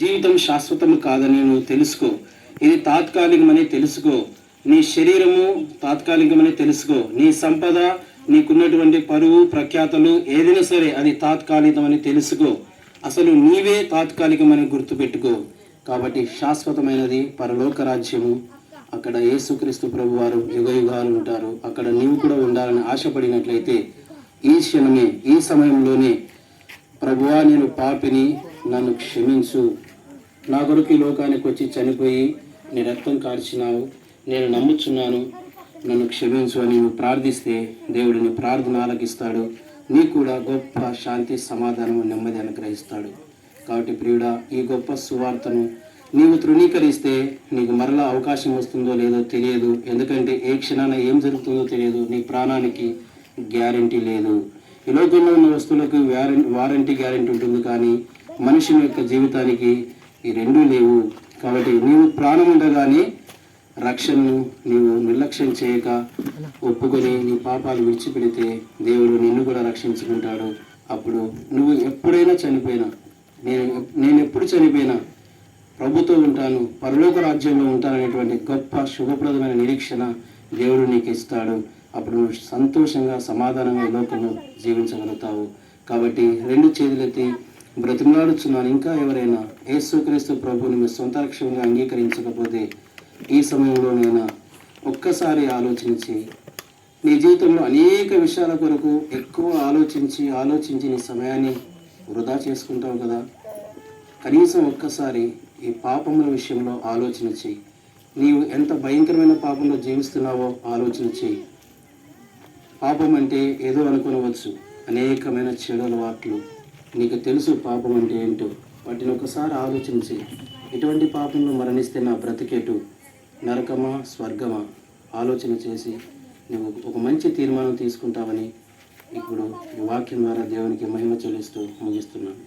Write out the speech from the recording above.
జీవితం శాశ్వతం కాదని నువ్వు తెలుసుకో. ఇది తాత్కాలికమని తెలుసుకో. నీ శరీరము తాత్కాలికమని తెలుసుకో. నీ సంపద, నీకున్నటువంటి పరువు ప్రఖ్యాతలు ఏదైనా సరే అది తాత్కాలికమని తెలుసుకో. అసలు నీవే తాత్కాలికమని గుర్తుపెట్టుకో. కాబట్టి శాశ్వతమైనది పరలోక రాజ్యము. అక్కడ యేసుక్రీస్తు ప్రభు వారు యుగయుగాలు ఉంటారు. అక్కడ నీవు కూడా ఉండాలని ఆశపడినట్లయితే ఈ క్షణమే, ఈ సమయంలోనే, ప్రభువా నేను పాపిని, నన్ను క్షమించు, నా కొరకు ఈ లోకానికి వచ్చి చనిపోయి నీ రక్తం కార్చినావు, నేను నమ్ముచున్నాను, నన్ను క్షమించు అని నువ్వు ప్రార్థిస్తే దేవుడు నీ ప్రార్థన ఆలకిస్తాడు. నీకు కూడా గొప్ప శాంతి, సమాధానం, నెమ్మది అనుగ్రహిస్తాడు. కాబట్టి ప్రియుడా, ఈ గొప్ప సువార్తను నీవు తృణీకరిస్తే నీకు మరలా అవకాశం వస్తుందో లేదో తెలియదు. ఎందుకంటే ఏ క్షణాన ఏం జరుగుతుందో తెలియదు. నీ ప్రాణానికి గ్యారంటీ లేదు. ఈ లోకంలో ఉన్న వస్తువులకు వారంటీ గ్యారంటీ ఉంటుంది, కానీ మనిషి యొక్క జీవితానికి ఈ రెండూ లేవు. కాబట్టి నీవు ప్రాణం ఉండగానే రక్షణను నీవు నిర్లక్ష్యం చేయక ఒప్పుకొని నీ పాపాలు విడిచిపెడితే దేవుడు నిన్ను కూడా రక్షించుకుంటాడు. అప్పుడు నువ్వు ఎప్పుడైనా చనిపోయినా, నేను ఎప్పుడు చనిపోయినా ప్రభుతో ఉంటాను, పరలోక రాజ్యంలో ఉంటాననేటువంటి గొప్ప శుభప్రదమైన నిరీక్షణ దేవుడు నీకు ఇస్తాడు. అప్పుడు నువ్వు సంతోషంగా, సమాధానంగా లోకంలో జీవించగలుగుతావు. కాబట్టి రెండు చేతులెత్తి బ్రతిమలాడుచున్నాను. ఇంకా ఎవరైనా యేసుక్రీస్తు ప్రభువుని మీ సొంత రక్షణగా అంగీకరించకపోతే ఈ సమయంలోనైనా ఒక్కసారి ఆలోచించి, నీ జీవితంలో అనేక విషయాల కొరకు ఎక్కువ ఆలోచించి నీ సమయాన్ని వృధా చేసుకుంటావు కదా. కనీసం ఒక్కసారి ఈ పాపముల విషయంలో ఆలోచన చెయ్యి. నీవు ఎంత భయంకరమైన పాపంలో జీవిస్తున్నావో ఆలోచన చెయ్యి. పాపం అంటే ఏదో అనుకోనవచ్చు, అనేకమైన చెడు అలవాట్లు. నీకు తెలుసు పాపం అంటే ఏంటో. వాటిని ఒకసారి ఆలోచించి, ఎటువంటి పాపంలో మరణిస్తే నా బ్రతికేటు, నరకమా స్వర్గమా, ఆలోచన చేసి నువ్వు ఒక మంచి తీర్మానం తీసుకుంటావని ఇప్పుడు ఈ వాక్యం ద్వారా దేవునికి మహిమ చెల్లిస్తూ ముగిస్తున్నాను.